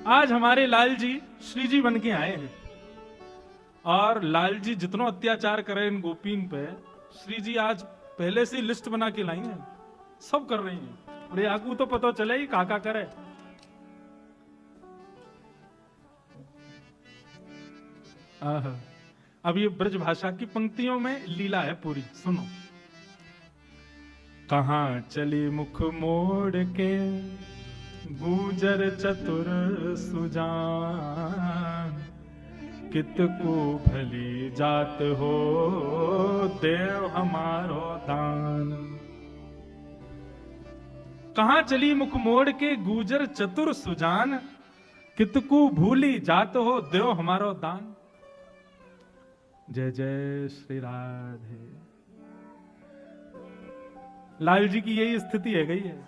आज हमारे लाल जी श्री जी बन के आए हैं और लाल जी जितना अत्याचार करे इन गोपीन पे, श्री जी आज पहले से लिस्ट बना के लाई है, सब कर रही हैं। अरे आगू तो पता चले ही काका करे। अब ये ब्रज भाषा की पंक्तियों में लीला है पूरी, सुनो। कहां चली मुख मोड़ के गुजर चतुर सुजान, कितको भली जात हो देव हमारो दान। कहां चली मुख मोड़ के गुजर चतुर सुजान, कितको भूली जात हो देव हमारो दान। जय जय श्री राधे। लाल जी की यही स्थिति है गई है।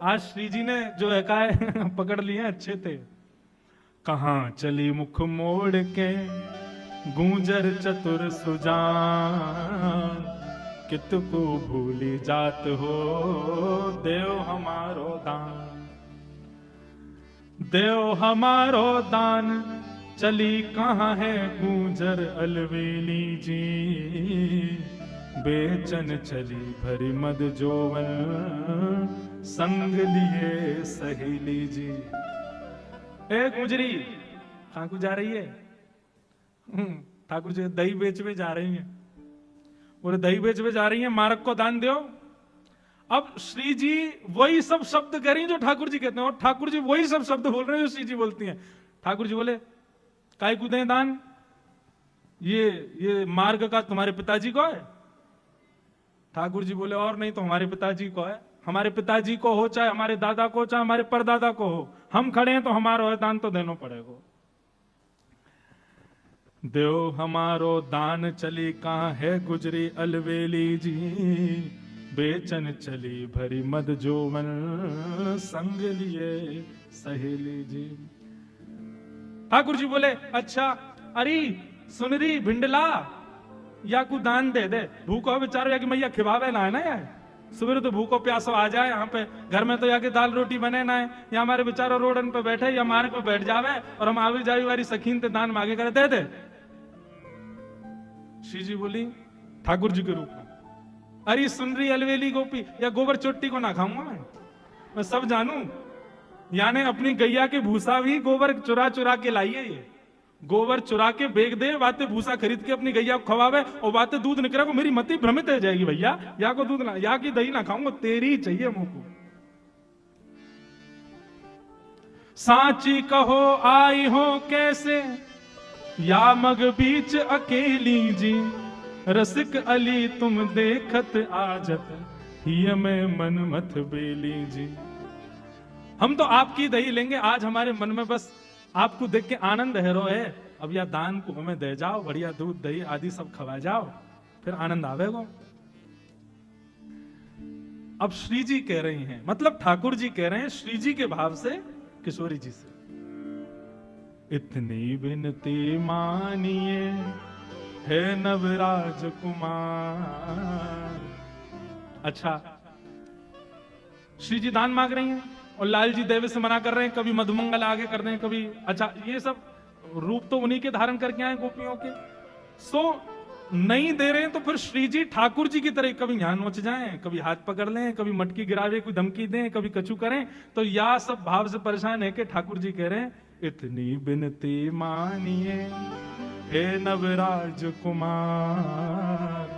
आज श्री जी ने जो है का पकड़ लिए अच्छे थे। कहां चली मुख मोड़ के गूंजर चतुर सुजान, कितको भूली जात हो देव हमारो दान। देव हमारो दान चली कहां है गूंजर अलवेली जी, बेचन चली भरी मद जोवन, संग लिए सहेली जी। ए गुजरी कहां को जा रही है? ठाकुर जी दही बेचवे जा रही हैं। बोले दही बेचवे जा रही हैं, मारक को दान दो। अब श्री जी वही सब शब्द कह रही जो ठाकुर जी कहते हैं, और ठाकुर जी वही सब शब्द बोल रहे हैं जो श्री जी बोलती हैं। ठाकुर जी बोले काय को दें दान? ये मार्ग का तुम्हारे पिताजी को है। ठाकुर जी बोले और नहीं तो हमारे पिताजी को है। हमारे पिताजी को हो, चाहे हमारे दादा को, चाहे हमारे परदादा को हो, हम खड़े हैं तो हमारा दान तो देना पड़ेगा। देव हमारो दान चली कहां है गुजरी अलवेली जी, बेचन चली भरी मद जोवन, संग लिए सहेली जी। ठाकुर जी बोले अच्छा अरे सुनरी भिंडला या को दान दे दे। भूखो बेचारो या कि मैया खिलावे ना है ना यार, सुबह तो भूखो प्यासो आ जाए यहाँ पे घर में तो या कि दाल रोटी बने ना है, या हमारे बेचारो रोडन पे बैठे या मार्ग पे बैठ जावे और हम आवी जावी वाली सखीन ते दान मांगे करे दे दे। श्री जी बोली ठाकुर जी के रूप में, अरे सुनरी अलवेली गोपी या गोबर चोटी को ना खाऊंगा मैं सब जानू। यानी अपनी गैया के भूसा भी गोबर चुरा चुरा के लाई है। ये गोबर चुरा के बेच दे, बातें भूसा खरीद के अपनी गैया को खवावे और बातें दूध निकले को मेरी मति भ्रमित हो जाएगी। भैया या को दूध ना, या की दही ना खाऊंगा, तेरी चाहिए मुंह को। सांची कहो आई हो कैसे या मग बीच अकेली जी, रसिक अली तुम देखत आजत हिय में मन मत बेली जी। हम तो आपकी दही लेंगे, आज हमारे मन में बस आपको देख के आनंद है रो है। अब या दान को हमें दे जाओ, बढ़िया दूध दही आदि सब खवा जाओ, फिर आनंद आवेगा। अब श्री जी कह रही हैं, मतलब ठाकुर जी कह रहे हैं श्री जी के भाव से किशोरी जी से, इतनी विनती मानिए है नवराज कुमार। अच्छा श्री जी दान मांग रही हैं और लाल जी देवे से मना कर रहे हैं, कभी मधुमंगल आगे कर रहे हैं, कभी अच्छा ये सब रूप तो उन्हीं के धारण करके आए गोपियों के। सो नहीं दे रहे हैं तो फिर श्री जी ठाकुर जी की तरह कभी यहाँ नोच जाएं, कभी हाथ पकड़ लें, कभी मटकी गिरावे, कोई धमकी दें, कभी कछु करें। तो या सब भाव से परेशान है कि ठाकुर जी कह रहे हैं इतनी बिनती मानिए हे नवराज कुमार,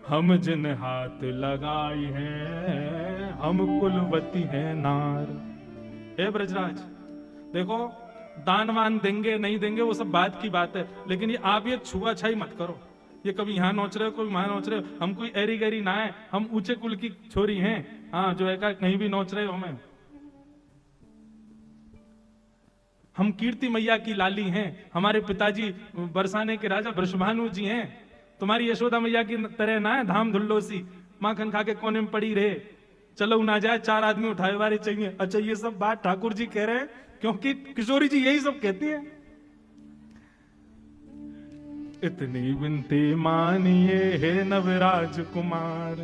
हम जिन हाथ लगाई हैं हम कुलवती हैं नार। हे ब्रजराज देखो दान वान देंगे नहीं देंगे वो सब बात की बात है, लेकिन ये आप ये छुआ छाई मत करो। ये कभी यहाँ नोच रहे हो, कभी वहां नोच रहे हो, हम कोई एरी गैरी ना है, हम ऊंचे कुल की छोरी हैं। हाँ जो है का कहीं भी नोच रहे हो हमें, हम कीर्ति मैया की लाली हैं, हमारे पिताजी बरसाने के राजा वृषभानु जी हैं, तुम्हारी यशोदा मैया की तरह ना है धाम धुल्लोसी माखन खा के कोने में पड़ी रहे, चलो ना जाए चार आदमी उठाए वाले चाहिए। अच्छा ये सब बात ठाकुर जी कह रहे हैं क्योंकि किशोरी जी यही सब कहती है। इतनी विनती मानिए हे नवराज कुमार,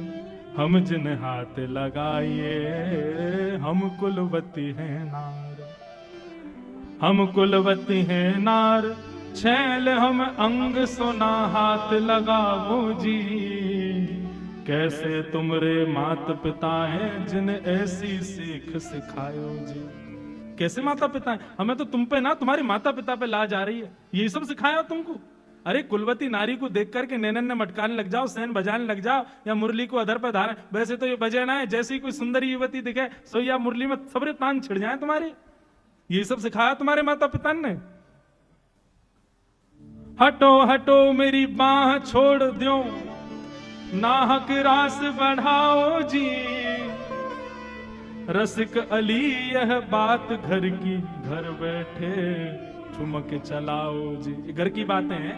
हम जिन हाथ लगाइए हम कुलवती हैं नार। हम कुलवती हैं नार, छैल हम अंग सोना हाथ लगाओ जी। कैसे तुमरे माता पिता हैं जिन ऐसी सीख सिखायो जी। कैसे माता पिता हैं? हमें तो तुम पे ना तुम्हारे माता पिता पे लाज आ रही है, यही सब सिखाया तुमको। अरे कुलवती नारी को देख करके नैनन ने मटकाने लग जाओ, सैन बजाने लग जाओ, या मुरली को अधर पर धारण। वैसे तो ये बजे ना है, जैसी कोई सुंदर युवती दिखे सो या मुरली में सबरे तान छिड़ जाए तुम्हारे। ये सब सिखाया तुम्हारे माता पिता ने। हटो हटो मेरी बाह छोड़ दो, नाहक रास बढ़ाओ जी। रसिक अली यह बात घर की, घर बैठे ठुमक चलाओ जी। घर की बातें हैं,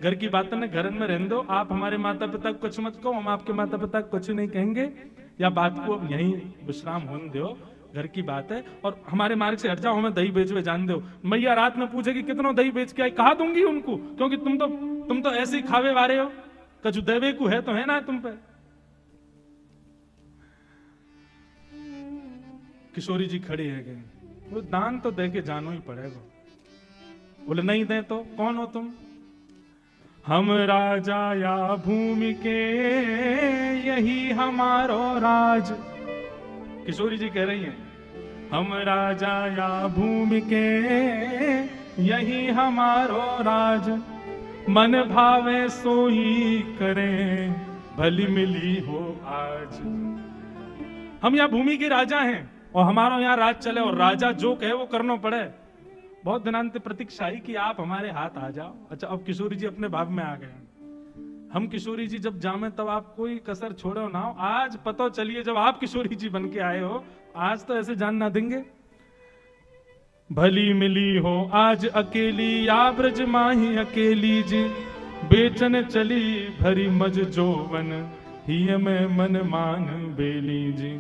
घर की बातें ने घर में रहने दो। आप हमारे माता पिता को कुछ मत कहो, हम आपके माता पिता को कुछ नहीं कहेंगे, या बात को अब यहीं विश्राम होने दो। घर की बात है, और हमारे मार्ग से हट जाओ, हमें दही बेच वे जान दो। मैया रात में पूछेगी कितनों दही बेच के आई, कहा दूंगी उनको, क्योंकि तुम तो ऐसे ही खावे वारे हो, कछु देवे को है तो है ना तुम पे। किशोरी जी खड़ी है गई, वो दान तो दे के जानो ही पड़ेगा। बोले नहीं दे तो कौन हो तुम? हम राजा या भूमि के, यही हमारो राज। किशोरी जी कह रही हैं, हम राजा या भूमि के, यही हमारो राज। मन भावे सोई करें, भली मिली हो आज। हम यहाँ भूमि के राजा हैं और हमारा यहाँ राज चले, और राजा जो कहे वो करना पड़े। बहुत दिनांत प्रतीक्षा ही कि आप हमारे हाथ आ जाओ। अच्छा, अब किशोरी जी अपने भाव में आ गए। हम किशोरी जी जब जामे तब आप कोई कसर छोड़ो ना हो। आज पता चलिए जब आप किशोरी जी बन के आए हो, आज तो ऐसे जान ना देंगे। भली मिली हो आज अकेली, या ब्रज माही अकेली जी। बेचन चली भरी मज जोवन, ही में मन मान बेली जी।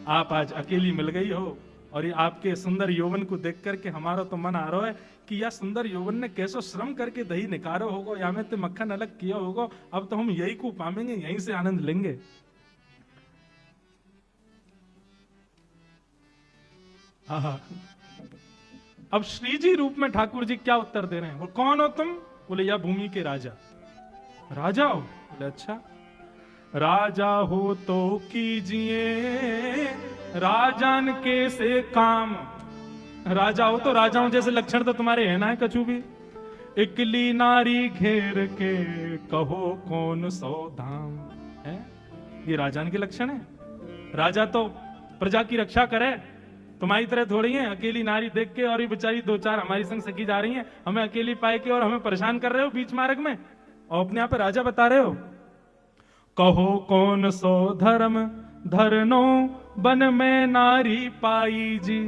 आप आज अकेली मिल गई हो, और ये आपके सुंदर यौवन को देख करके हमारा तो मन आ रहा है कि यह सुंदर यौवन ने कैसो श्रम करके दही निकारो होगा, या में तो मक्खन अलग किया होगा। अब तो हम यही को पाएंगे, यहीं से आनंद लेंगे। हाँ, अब श्री जी रूप में ठाकुर जी क्या उत्तर दे रहे हैं? वो कौन हो तुम? बोले या भूमि के राजा। राजा हो? बोले अच्छा, राजा हो तो कीजिए राजान के से काम। राजा हो तो राजाओं जैसे लक्षण तो तुम्हारे है ना है कछु भी। इकली नारी घेर के, कहो कौन सो धाम है। ये राजान के लक्षण है। राजा तो प्रजा की रक्षा करे, तुम्हारी तरह थोड़ी है अकेली नारी देख के, और ये बेचारी दो चार हमारी संग सखी जा रही हैं, हमें अकेली पाए के और हमें परेशान कर रहे हो बीच मार्ग में, और अपने आप पे राजा बता रहे हो। कहो कौन सो धर्म धरनो, बन में नारी पाई जी।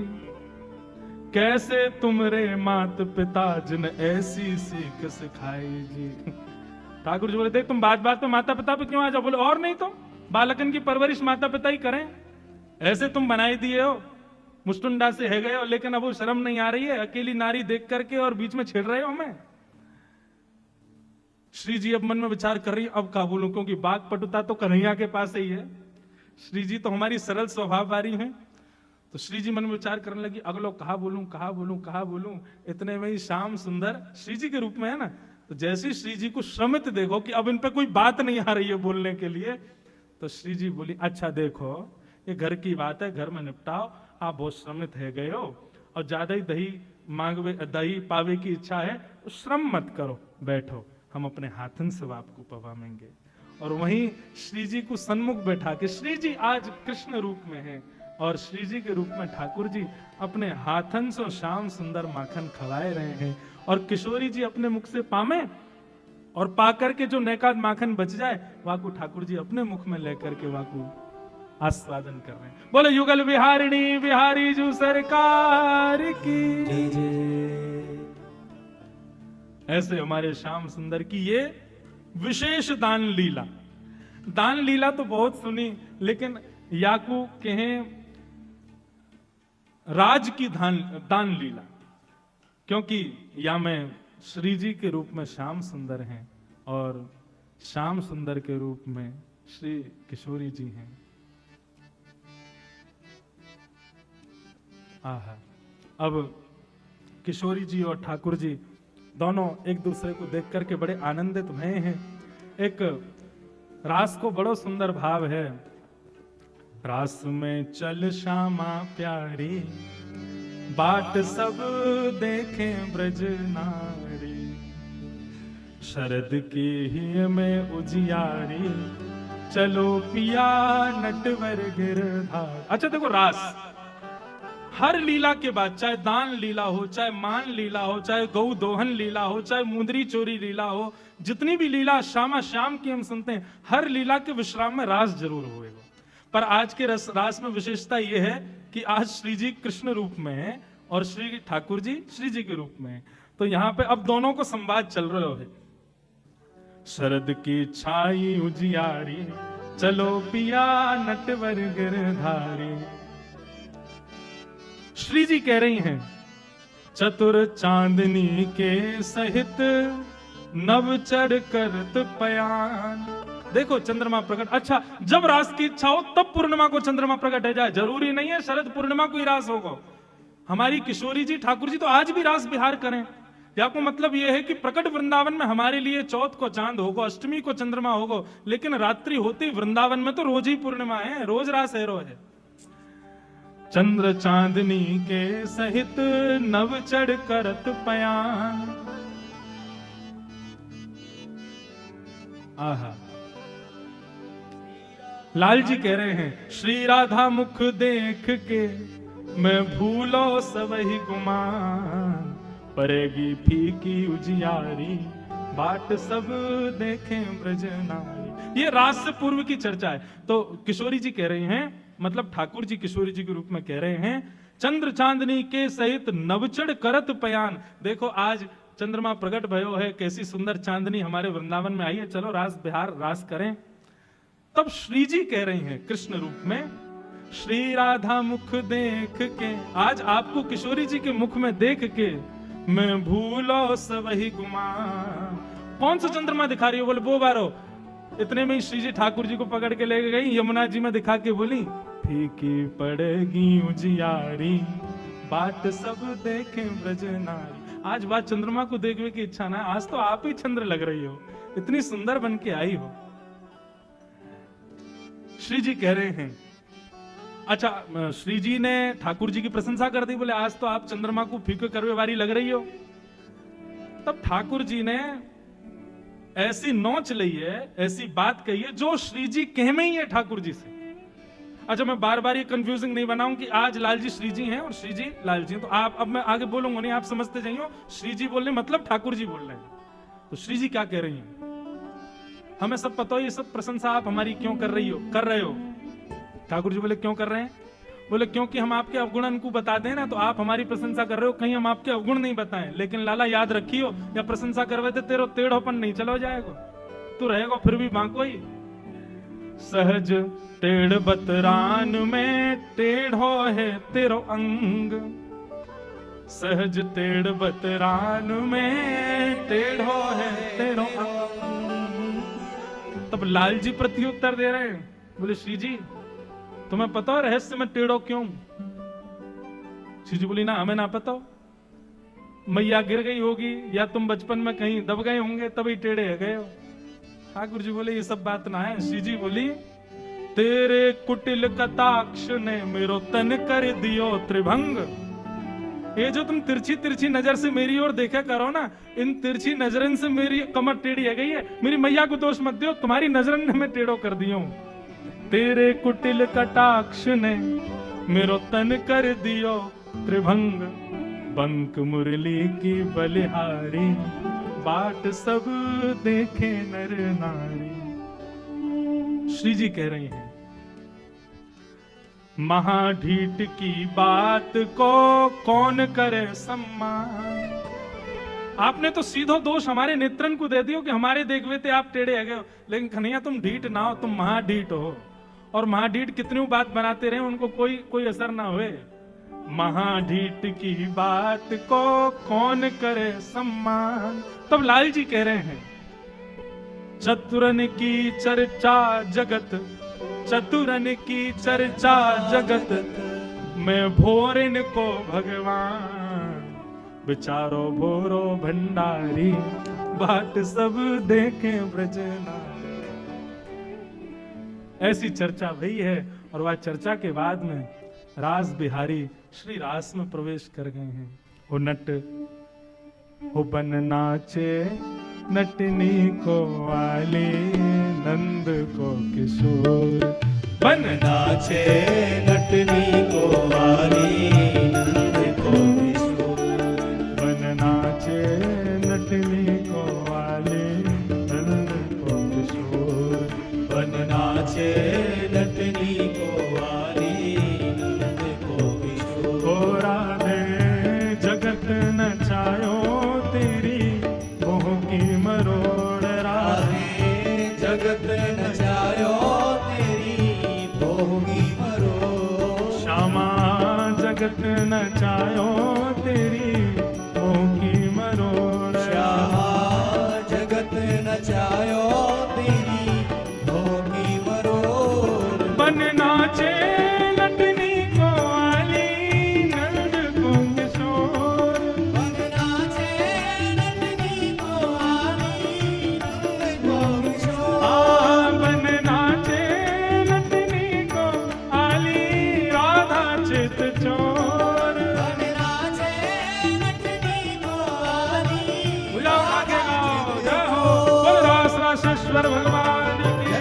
कैसे तुमरे मात पिता जिन ऐसी सीख सिखाई जी। ठाकुर जी बोले देख तुम बात बात पे माता पिता पे क्यों आ जाओ। बोले और नहीं तो बालकन की परवरिश माता पिता ही करें, ऐसे तुम बनाई दिए हो, मुस्टुंडा से है गए हो, लेकिन अब वो शर्म नहीं आ रही है अकेली नारी देख करके और बीच में छेड़ रहे हो हमें। श्री जी अब मन में विचार कर रही है, अब क्या बोलूं, क्योंकि बाघ पटुता तो कन्हैया के पास ही है। श्री जी तो हमारी सरल स्वभाव वाली हैं। तो श्री जी मन में विचार करने लगी, अगलो कहा बोलूं कहा बोलूं कहा बोलूं। इतने में ही श्याम सुंदर श्री जी के रूप में है ना, तो जैसे श्री जी को श्रमित देखो कि अब इन पे कोई बात नहीं आ रही है बोलने के लिए, तो श्री जी बोली अच्छा देखो ये घर की बात है, घर में निपटाओ, आप बहुत श्रमित है गए हो और ज्यादा ही दही पावे की इच्छा है, तो श्रम मत करो, बैठो, हम अपने हाथन से आपको पवाएंगे। और वहीं श्री जी को सन्मुख बैठा के, श्री जी आज कृष्ण रूप में हैं और श्री जी के रूप में ठाकुर जी अपने हाथन से श्याम सुंदर माखन खवाए रहे हैं, और किशोरी जी अपने मुख से पामे और पाकर के जो नैकाद माखन बच जाए वाकू ठाकुर जी अपने मुख में लेकर के वाकू आस्वादन कर रहे हैं। बोले युगल बिहारिणी बिहारी जो सरकार की। ऐसे हमारे श्याम सुंदर की ये विशेष दान लीला तो बहुत सुनी, लेकिन याकू कहें राज की दान लीला, क्योंकि या में श्री जी के रूप में श्याम सुंदर हैं और श्याम सुंदर के रूप में श्री किशोरी जी हैं। आहा, अब किशोरी जी और ठाकुर जी दोनों एक दूसरे को देख करके बड़े आनंदित भये हैं। एक रास को बड़ो सुंदर भाव है। रास में चल श्यामा प्यारी, बाट सब देखें ब्रज नारी, शरद की ही में उजियारी, चलो पिया नटवर गिरधार। अच्छा देखो, रास हर लीला के बाद, चाहे दान लीला हो, चाहे मान लीला हो, चाहे गौ दोहन लीला हो, चाहे मुंदरी चोरी लीला हो, जितनी भी लीला श्यामा श्याम की हम सुनते हैं, हर लीला के विश्राम में रास जरूर होएगा। पर आज के रास में विशेषता यह है कि आज श्री जी कृष्ण रूप में है और श्री ठाकुर जी श्री जी के रूप में है। तो यहाँ पे अब दोनों को संवाद चल रहे हो। शरद की छाई उजियारी, चलो पिया नटवर गिरधारी। श्री जी कह रही हैं, चतुर चांदनी के सहित नव चढ़ करत पयान। देखो चंद्रमा प्रकट, अच्छा जब रास की इच्छा हो तब पूर्णिमा को चंद्रमा प्रकट हो जाए, जरूरी नहीं है शरद पूर्णिमा को ही रास होगा। हमारी किशोरी जी ठाकुर जी तो आज भी रास बिहार करें। या को मतलब यह है कि प्रकट वृंदावन में हमारे लिए चौथ को चांद होगा, अष्टमी को चंद्रमा होगा, लेकिन रात्रि होती वृंदावन में तो रोज ही पूर्णिमा है, रोज रास है, रोज है। चंद्र चांदनी के सहित नव चढ़ करत पयान। आहा, लाल जी कह रहे हैं, श्री राधा मुख देख के मैं भूलो सबही गुमान, परेगी फीकी उजियारी, बाट सब देखें ब्रज नारी। ये रास से पूर्व की चर्चा है। तो किशोरी जी कह रही हैं, मतलब ठाकुर जी किशोरी जी के रूप में कह रहे हैं, चंद्र चांदनी के सहित नवचढ़ करत पयान। देखो आज चंद्रमा प्रकट भयो है, कैसी सुंदर चांदनी हमारे वृंदावन में आई है, चलो रास बिहार रास करें। तब श्री जी कह रही हैं कृष्ण रूप में, श्री राधा मुख देख के, आज आपको किशोरी जी के मुख में देख के मैं भूलो सबही गुमान। कौन सा चंद्रमा दिखा रही हो? बोले वो बारो। इतने में श्री जी ठाकुर जी को पकड़ के ले गई, यमुना जी में दिखा के बोली, फीकी पड़ेगी उजियारी, बाट सब देखे ब्रज नारी। आज बात चंद्रमा को देखने की इच्छा ना, आज तो आप ही चंद्र लग रही हो, इतनी सुंदर बन के आई हो। श्री जी कह रहे हैं, अच्छा श्री जी ने ठाकुर जी की प्रशंसा कर दी, बोले आज तो आप चंद्रमा को फीके करवे वाली लग रही हो। तब ठाकुर जी ने ऐसी नोच ली है, ऐसी बात कही है जो श्री जी कह में ही है ठाकुर जी से। अच्छा मैं बार बार ये कंफ्यूजिंग नहीं बनाऊं कि आज लाल जी श्री जी हैं और श्री जी लाल जी हैं, तो आप अब मैं आगे बोलूंगा नहीं, आप समझते जाइए। श्री जी बोल रहे मतलब ठाकुर जी बोल रहे हैं। तो श्री जी क्या कह रही हैं, हमें सब पता हो ये सब प्रशंसा आप हमारी क्यों कर रहे हो। ठाकुर जी बोले क्यों कर रहे हैं? बोले क्योंकि हम आपके अवगुण को बता दें ना, तो आप हमारी प्रशंसा कर रहे हो, कहीं हम आपके अवगुण नहीं बताएं। लेकिन लाला याद रखियो, या प्रशंसा करवे थे तेरो टेढ़ोपन नहीं चलो जाएगा, तू रहेगा फिर भी बांको ही। सहज टेढ़ बतरान में टेढ़ो है तेरो अंग, सहज टेढ़ बतरान में टेढ़ो है तेरो अंग। तब लाल जी प्रत्युत्तर दे रहे हैं, बोले श्री जी तुम्हें पता हो रहस्य में टेढ़ो क्यों? श्री जी बोली ना हमें ना पता हो, मैया गिर गई होगी या तुम बचपन में कहीं दब गए होंगे तभी टेढ़े गए हो। ठाकुर जी बोले ये सब बात ना है। श्री जी बोली तेरे कुटिल कटाक्ष ने मेरो तन कर दियो त्रिभंग। ये जो तुम तिरछी तिरछी नजर से मेरी ओर देखा करो ना, इन तिरछी नजरन से मेरी कमर टेढ़ी है गई है। मेरी मैया को दोष मत दियो, तुम्हारी नजरन ने मैं टेढ़ो कर दियो। तेरे कुटिल कटाक्ष ने मेरो तन कर दियो त्रिभंग, बंक मुरली की बलिहारी, बाट सब देखे नर नारी। श्री जी कह रही हैं, महाढीठ की बात को कौन करे सम्मान। आपने तो सीधो दोष हमारे नेत्रन को दे दियो कि हमारे देखवे थे आप टेढ़े गए हो, लेकिन कन्हैया तुम ढीठ ना हो, तुम महाढीठ हो। और महाढीठ कितनी बात बनाते रहे उनको कोई असर ना हुए। महाढीठ की बात को कौन करे सम्मान। तब लाल जी कह रहे हैं, चतुरन की चर्चा जगत, चतुरन की चर्चा जगत, मैं भोरन को भगवान, बेचारो भोरो भंडारी, बाट सब देखे ब्रजना। ऐसी चर्चा भई है और वह चर्चा के बाद में रास बिहारी श्री रास में प्रवेश कर गए हैं। वो नट वो बन नाचे नटनी को वाली, नंद को किशोर बन नाचे नटनी को वाली, नंद को किशोर। बन नाचे नटनी को वाली, नंद को किशोर। बन नाचे नटनी को वाली, नंद को किशोर। ओ राधे जगत नचायो तेरी मोह की मरोड़, राधे जगत नचायो तेरी मोह की मरोड़। श्यामा जगत नचायो तेरी मोह की मरोड़, श्यामा जगत नचायो तेरी मोह की मरोड़। बन नाचे नटनी को वाली, नंद को किशोर। बन नाचे नटनी को वाली, नंद को किशोर। बन नाचे नटनी को आली, राधा चित चोर। बन नाचे नटनी को वाली, बुलाओ आगे आओ, जय हो बोल रास रासेश्वर भगवान की।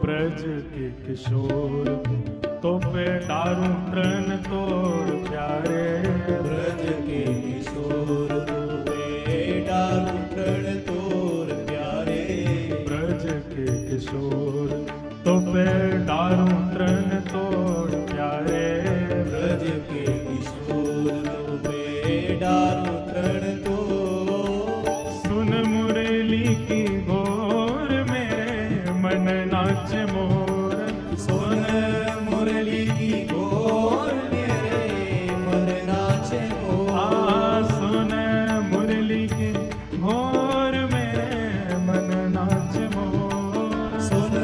ब्रज के किशोर तो पे दारू तृण तोड़ प्यारे, ब्रज के किशोर पे डालू तृण तोड़ प्यारे। ब्रज के किशोर तो पे दारू तृण तोड़ प्यारे। ब्रज के किशोर पे डालू तृण तोड़। सुन मुरली की गोर मेरे मन नाच मोर। सुन मुरली की गोर मेरे मन नाचे मोर। सुन मुरली की घोर मेरे मन नाच मोर। सुन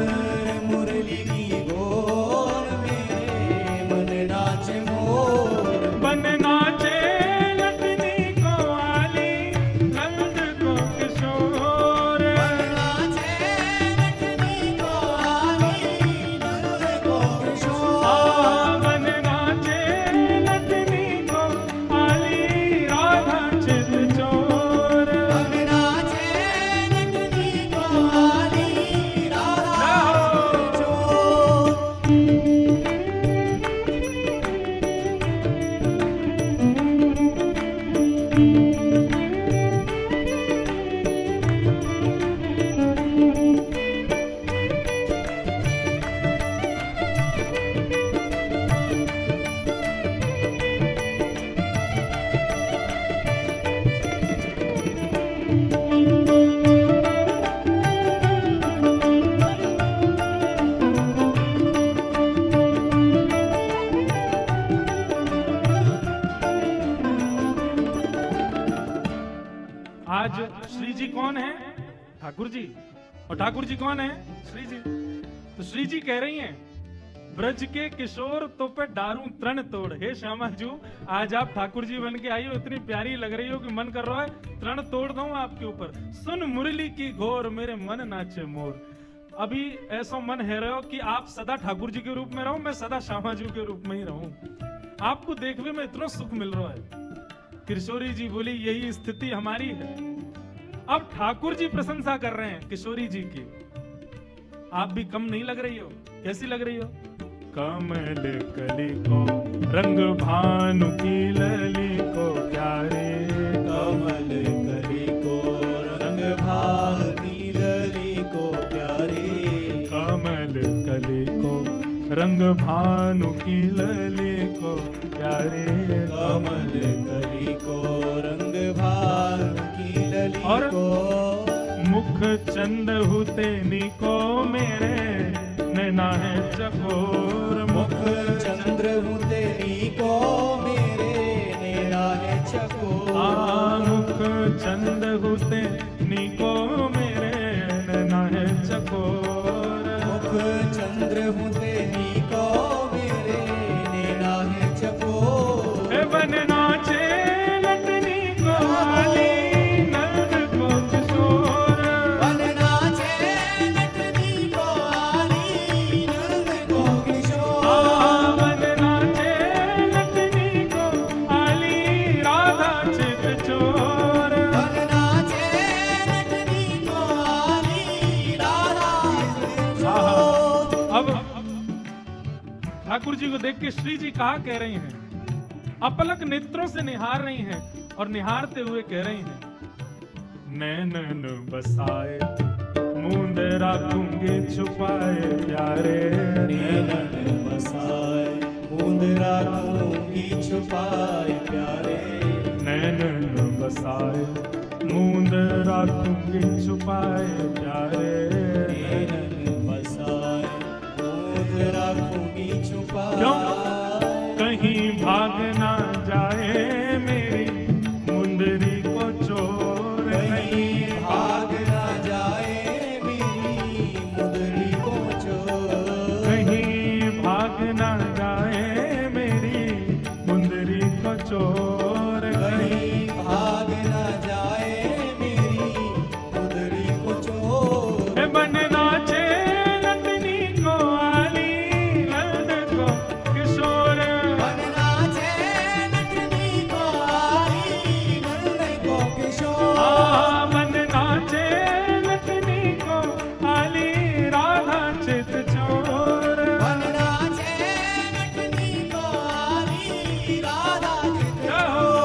मुरली की गोर मेरे मन नाचे मोर। बन नाचे नटनी को वाली, नंद को किशोर। बन नाचे नटनी को वाली, नंद को किशोर। बन नाचे नटनी को वाली, राधा चित चोर। बन नाचे नटनी को वाली, राधा चोर। आज श्री जी कौन है? ठाकुर जी। और ठाकुर जी कौन है? श्री जी। तो श्री जी कह रही हैं, ब्रज के किशोर तो पे डारू तृण तोड़। हे श्यामा जू, आज आप ठाकुर जी बन के आई हो, इतनी प्यारी लग रही हो कि मन कर रहा है तृण तोड़ दूं आपके ऊपर। सुन मुरली की घोर मेरे मन नाचे मोर। अभी ऐसा मन है रहो कि आप सदा ठाकुर जी के रूप में रहो, मैं सदा श्यामा जी के रूप में ही रहूं। आपको देखने में इतना सुख मिल रहा है। किशोरी जी बोली यही स्थिति हमारी है। अब ठाकुर जी प्रशंसा कर रहे हैं किशोरी जी की। आप भी कम नहीं लग रही हो। कैसी लग रही हो? कमल कली को रंग भानु की लली को प्यारे। कमल कली को रंग भानु की लली को प्यारे। कमल कली को रंग भानु की लली को प्यारे कमल कली को रंग भानु की लली और को मुख चंद हुते निको मेरे नैना है चकोर मुख चंद्र हुते को मेरे नैना है चकोर मुख चंद हुते निको मेरे नैना है चकोर मुख चंद्र हुते को मेरे नैना है चकोर ए बन नाचे नटनी को आली नंद को किशोर बन नाचे नटनी को आली नंद को किशोर बन नाचे नटनी को आली राधा चित चोर बन नाचे नटनी को आली राधा चकोर अब ठाकुर जी को देख के श्री जी कहा कह रही हैं, अपलक नेत्रों से निहार रही हैं और निहारते हुए कह रही हैं, नैनन बसाए मूंद राखूंगी छुपाए प्यारे नैनन बसाए बूंद राखूंगी छुपाए प्यारे नैनन बसाए मूंद राखूंगी छुपाए प्यारे नैनन बसाए बूंद राखूंगी छुपाए कहीं भाग ना जाए मेरी मुंदरी को चोर कहीं भाग ना जाए मेरी मुदरी को चोर कहीं भाग ना जाए मेरी मुंदरी को चोर कहीं भाग ना जाए मेरी मुदरी को चोर बन नाचे नटनी को आली नंद को किशोर बन नाचे नटनी को आली नंद को किशोर बन नाचे नटनी को आली राधा चित चोर बन नाचे नटनी को आली राधा चित चोर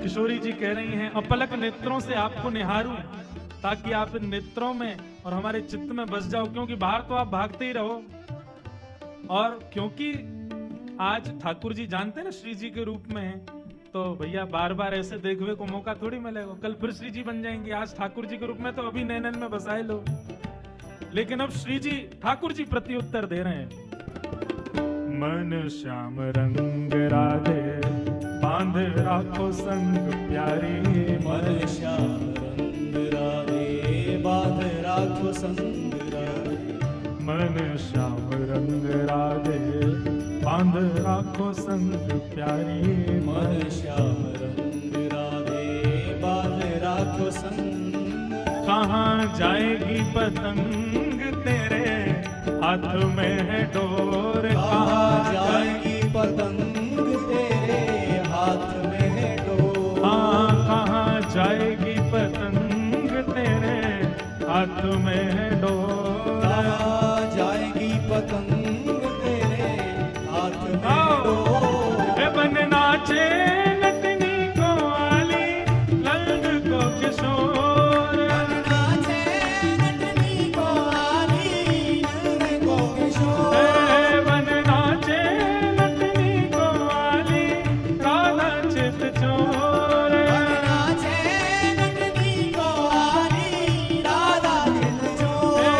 किशोरी जी कह रही हैं, अपलक नेत्रों से आपको निहारूं ताकि आप इन नेत्रों में और हमारे चित्त में बस जाओ, क्योंकि बाहर तो आप भागते ही रहो और क्योंकि आज ठाकुर जी जानते हैं ना श्री जी के रूप में हैं, तो भैया बार बार ऐसे देखने को मौका थोड़ी मिलेगा। कल फिर श्री जी बन जाएंगे, आज ठाकुर जी के रूप में तो अभी नैनन में बसाए लो, लेकिन अब श्री जी ठाकुर जी प्रत्युत्तर दे रहे हैं, मन श्याम रंग राधे बांध राखो संग प्यारी मन श्याम रंग राधे बांध राखो संग राधे मन श्याम रंग राधे बांध राखो संग प्यारी मन श्याम रंग राधे बांध राखो संग कहाँ जाएगी पतंग तेरे हाथ में है डोर कहाँ जाएगी पतंग तेरे हाथ में है डोर हाँ कहाँ जाएगी पतंग तेरे हाथ में है डोर कहाँ जाएगी पतंग तेरे हाथ में है डोर ए बन नाचे नटनी को आली नंद को किशोर बन नाचे नटनी को आली नंद को किशोर ए बन नाचे नटनी को आली राधा चित चोर बन नाचे नटनी को आली राधा चित चोर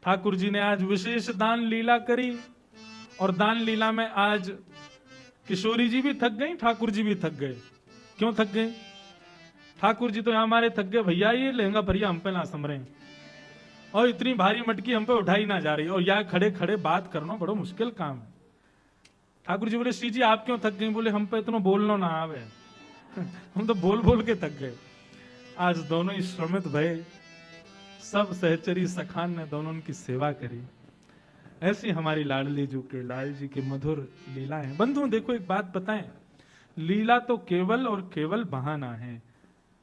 ठाकुर जी ने आज विशेष दान लीला करी, और दान लीला में आज किशोरी जी भी थक गई, ठाकुर जी भी थक गए। क्यों थक गए? ठाकुर जी तो हमारे थक गए, भैया ये लहंगा भरिया हम पे ना समरे, और इतनी भारी मटकी हम पे उठाई ना जा रही, और यहाँ खड़े खड़े बात करना बड़ा मुश्किल काम है। ठाकुर जी बोले, श्री जी आप क्यों थक गए? बोले हम पे इतना बोलना ना आवे हम तो बोल बोल के थक गए। आज दोनों ही श्रमित भय, सब सहचरी सखान ने दोनों उनकी सेवा करी। ऐसी हमारी लाडली जी के लाल जी की मधुर लीला है। बंधु देखो एक बात बताएं, लीला तो केवल और केवल बहाना है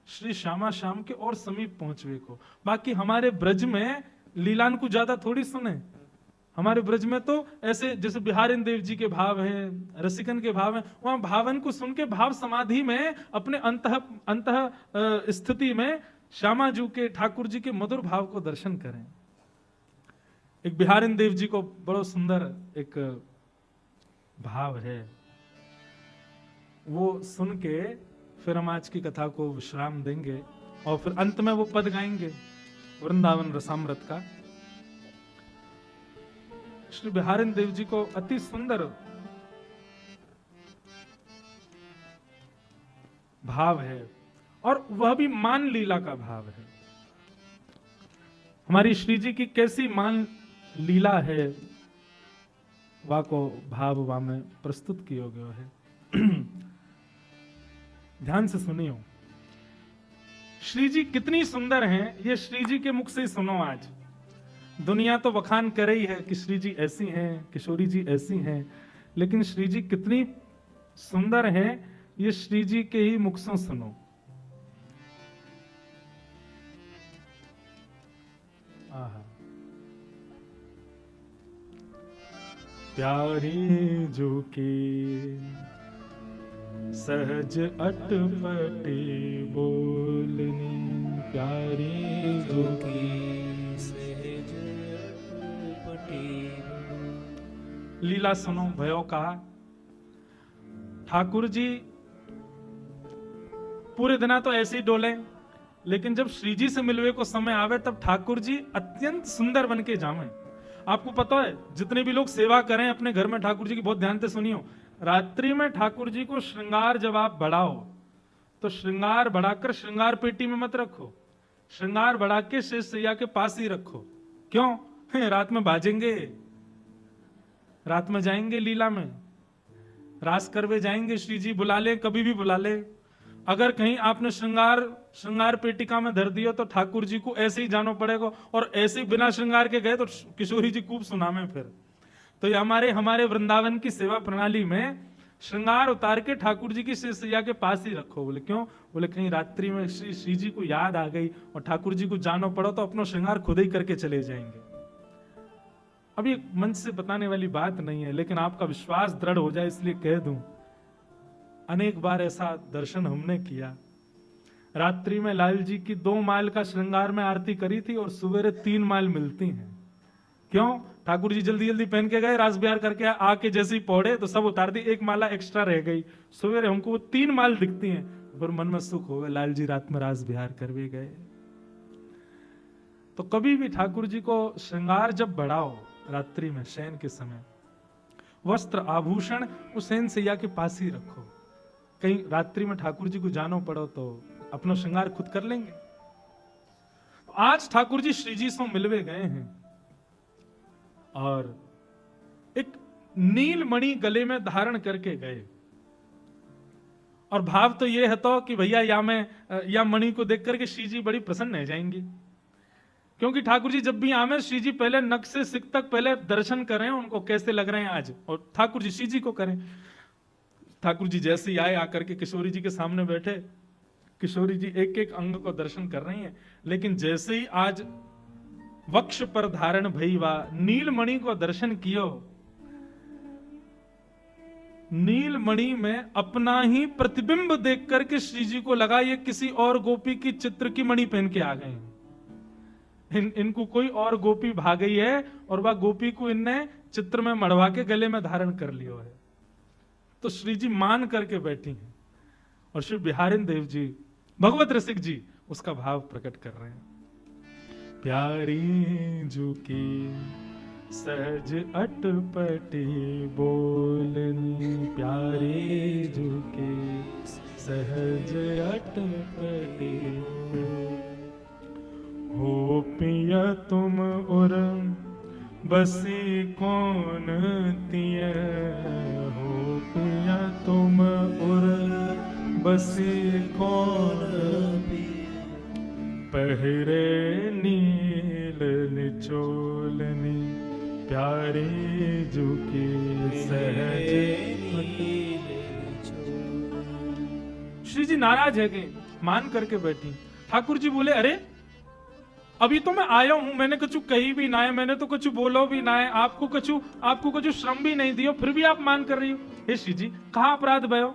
श्री श्यामा श्याम के और समीप पहुंचवे को। बाकी हमारे ब्रज में लीलान को ज्यादा थोड़ी सुने। हमारे ब्रज में तो ऐसे जैसे बिहारिन देव जी के भाव हैं, रसिकन के भाव हैं, वहां भावन को सुन के भाव समाधि में अपने अंतः स्थिति में श्यामा जी के, ठाकुर जी के मधुर भाव को दर्शन करें। एक बिहारिन देव जी को बड़ा सुंदर एक भाव है, वो सुन के फिर हम आज की कथा को विश्राम देंगे और फिर अंत में वो पद गाएंगे वृंदावन रसामृत का। श्री बिहारिन देव जी को अति सुंदर भाव है, और वह भी मान लीला का भाव है। हमारी श्री जी की कैसी मान लीला है, वा को भाव वा में प्रस्तुत किया गया है। ध्यान से सुनियो, श्री जी कितनी सुंदर हैं, ये श्री जी के मुख से सुनो। आज दुनिया तो बखान कर रही है कि श्री जी ऐसी हैं, किशोरी जी ऐसी हैं, लेकिन श्री जी कितनी सुंदर हैं, ये श्री जी के ही मुख से सुनो। आहा, प्यारी जो के सहज अटपटे बोलनी, प्यारी जो की सहज अटपटे। लीला सुनो भयो कहा, ठाकुर जी पूरे दिना तो ऐसे ही डोले, लेकिन जब श्री जी से मिलवे को समय आवे तब ठाकुर जी अत्यंत सुंदर बन के जावे। आपको पता है जितने भी लोग सेवा करें अपने घर में ठाकुर जी की, बहुत ध्यान से सुनियो, रात्रि में ठाकुर जी को श्रृंगार जब आप बढ़ाओ तो श्रृंगार बढ़ाकर श्रृंगार पेटी में मत रखो, श्रृंगार बढ़ा के शेष सैया के पास ही रखो। क्यों? रात में बाजेंगे, रात में जाएंगे लीला में, रास करवे जाएंगे, श्री जी बुला ले, कभी भी बुला ले। अगर कहीं आपने श्रृंगार पेटिका में धर दिया तो ठाकुर जी को ऐसे ही जाना पड़ेगा, और ऐसे ही बिना श्रृंगार के गए तो किशोरी जी खूब सुनामे फिर। तो ये हमारे वृंदावन की सेवा प्रणाली में श्रृंगार उतार के ठाकुर जी की सैया के पास ही रखो। बोले क्यों? बोले कहीं रात्रि में श्री जी को याद आ गई और ठाकुर जी को जाना पड़ो तो अपना श्रृंगार खुद ही करके चले जाएंगे। अभी मंच से बताने वाली बात नहीं है, लेकिन आपका विश्वास दृढ़ हो जाए इसलिए कह दूं, अनेक बार ऐसा दर्शन हमने किया। रात्रि में लाल जी की 2 माल का श्रृंगार में आरती करी थी और सवेरे 3 माल मिलती हैं। क्यों? ठाकुर जी जल्दी जल्दी पहन के गए, रास बिहार करके आके जैसे ही पौड़े तो सब उतार दी, 1 माला एक्स्ट्रा रह गई। सवेरे हमको वो 3 माल दिखती हैं, फिर मन में सुख हो गया, लाल जी रात में रास बिहार करवे गए। तो कभी भी ठाकुर जी को श्रृंगार जब बढ़ाओ रात्रि में शयन के समय, वस्त्र आभूषण उस शयन सैया के पास ही रखो। कहीं रात्रि में ठाकुर जी को जानो पड़ो तो अपना श्रृंगार खुद कर लेंगे। तो आज ठाकुर जी श्री जी से मिलवे गए हैं और एक नील मणि गले में धारण करके गए, और भाव तो ये है तो कि भैया या मणि को देख करके श्री जी बड़ी प्रसन्न हो जाएंगी, क्योंकि ठाकुर जी जब भी आवे श्री जी पहले नख से सिक तक पहले दर्शन करें उनको कैसे लग रहे हैं आज, और ठाकुर जी श्री जी को करें। ठाकुर जी जैसे ही आए आकर के किशोरी जी के सामने बैठे, किशोरी जी एक एक अंग को दर्शन कर रही हैं, लेकिन जैसे ही आज वक्ष पर धारण भईवा नीलमणि को दर्शन कियो, नीलमणि में अपना ही प्रतिबिंब देख करके श्री जी को लगा ये किसी और गोपी की चित्र की मणि पहन के आ गए हैं। इनको कोई और गोपी भाग गई है और वह गोपी को इनने चित्र में मढ़वा के गले में धारण कर लियो है। तो श्री जी मान करके बैठी हैं और श्री बिहारिन देव जी, भगवत रसिक जी उसका भाव प्रकट कर रहे हैं। प्यारी झुकी सहज अटपटी बोलनी, प्यारी झुकी सहज अटपटी। हो पिया तुम उर बसी कौन तिय, हो पिया तुम उर बसी कौन पहरे नील निचोलनी, प्यारी झुकी सहज। श्री जी नाराज है कि मान करके बैठी। ठाकुर जी बोले अरे अभी तो मैं आया हूं, मैंने कुछ कही भी ना है, मैंने तो कुछ बोलो भी ना है, आपको कुछ श्रम भी नहीं दियो, फिर भी आप मान कर रही हो। हे श्री जी कहा अपराध भयो?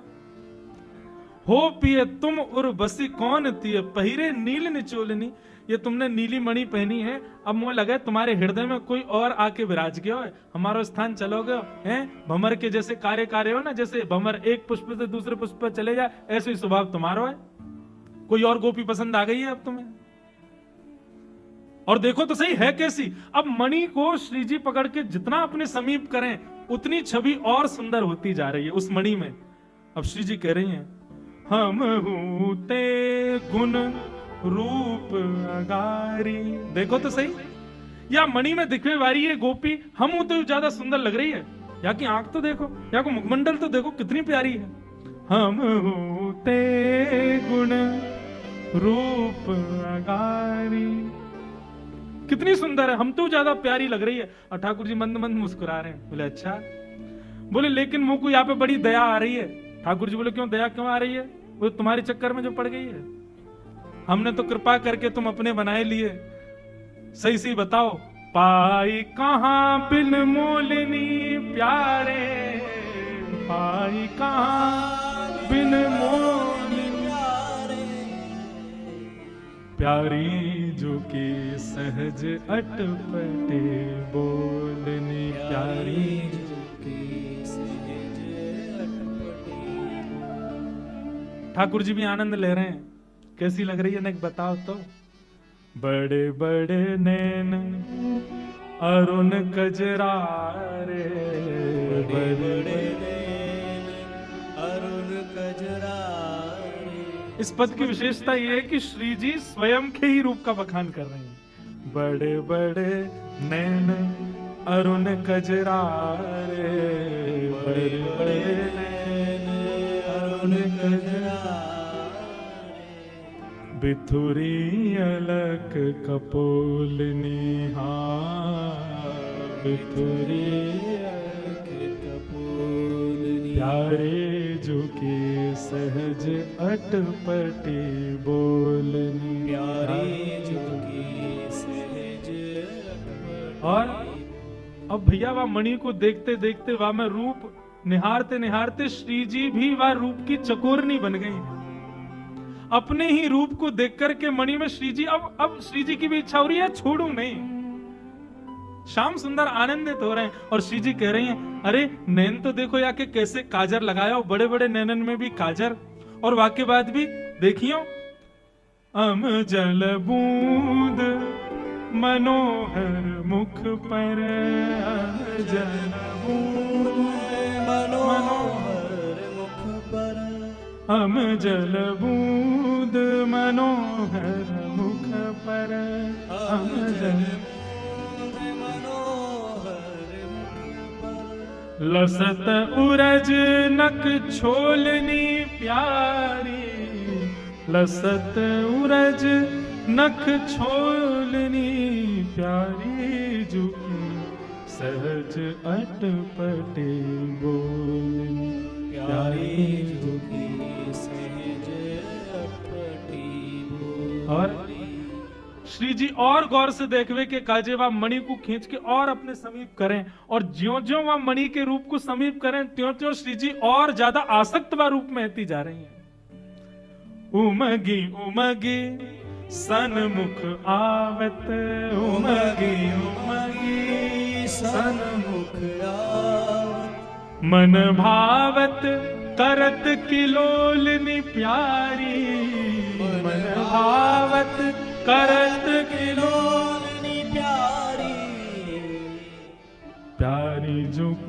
हो पिए तुम उर बसी कौन तिय, पहिरे नील निचोलनी। ये तुमने नीली मणि पहनी है, अब मुझे लगा तुम्हारे हृदय में कोई और आके विराज गया है, हमारा स्थान चलोगे हैं। भंवर के जैसे कार्य हो ना, जैसे भंवर एक पुष्प से दूसरे पुष्प पर चले जाए, ऐसे ही स्वभाव तुम्हारा है। कोई और गोपी पसंद आ गई है अब तुम्हें? और देखो तो सही है कैसी। अब मणि को श्री जी पकड़ के जितना अपने समीप करें उतनी छवि और सुंदर होती जा रही है उस मणि में। अब श्री जी कह रही हैं हम हूते गुण रूप अगारी। देखो तो सही, या मणि में दिखने वाली है गोपी हम हूं तो ज्यादा सुंदर लग रही है। या की आंख तो देखो, या को मुखमंडल तो देखो कितनी प्यारी है। हम हूते गुण रूप अगारी, कितनी सुंदर है, हम तो ज्यादा प्यारी लग रही है। और ठाकुर जी मंद मंद मुस्कुरा रहे हैं। बोले अच्छा। बोले लेकिन मुंह को यहाँ पे बड़ी दया आ रही है। ठाकुर जी बोले क्यों दया क्यों आ रही है? वो तुम्हारे चक्कर में जो पड़ गई है, हमने तो कृपा करके तुम अपने बनाए लिए। सही सही बताओ, पाई कहां बिन मोलनी प्यारे, पाई कहां बिन मोलनी प्यारी झुकी सहज अटपटे बोलनी, प्यारी झुकी सहज अटपटे। ठाकुर जी भी आनंद ले रहे हैं। कैसी लग रही है ना बताओ तो। बड़े बड़े नैन अरुण कजरारे, बड़े बड़े नैन अरुण कजरारे। इस पद की विशेषता यह है कि श्री जी स्वयं के ही रूप का बखान कर रहे हैं। बड़े बड़े नैन अरुण कजरारे, बड़े बड़े नैन अरुण कजरारे। बिथुरी अलक कपोलनी, हाँ बिथुरी अलक कपोलनी, प्यारे झुकी सहज अटपटी बोलनी, प्यारे झुकी सहज अटपटी। और अब भैया वह मणि को देखते देखते वह में रूप निहारते निहारते श्री जी भी वह रूप की चकोरनी बन गई। अपने ही रूप को देख करके मणि में श्री जी अब श्री जी की भी इच्छा हो रही है छोड़ू नहीं। श्याम सुंदर आनंदित हो रहे हैं और श्री जी कह रही हैं अरे नैन तो देखो या के कैसे काजर लगाया हो, बड़े बड़े नैनन में भी काजर। और वाक्य बाद भी देखियो, अम जल बूंद मनोहर मुख पर, अम जल बूंद मनोहर मुख पर, हम जल बूंद मनोहर मुख पर, हम जल बूंद मनोहर मुख पर। लसत उरज नक छोलनी प्यारी, लसत उरज नख छोलनी प्यारी झुकी सहज अटपटे बोलनी, प्यारी झुकी सहज अटपटी। और श्री जी और गौर से देखवे के काजे वह मणि को खींच के और अपने समीप करें, और ज्यों ज्यों वह मणि के रूप को समीप करें त्यों त्यों श्री जी और ज्यादा आसक्त व रूप में होती जा रही हैं। उमगी उमगी सन्मुख आवत, उमगी उमगी सन्मुख आवत, मन भावत करत किलोलनी प्यारी, मन भावत करत किलोलनी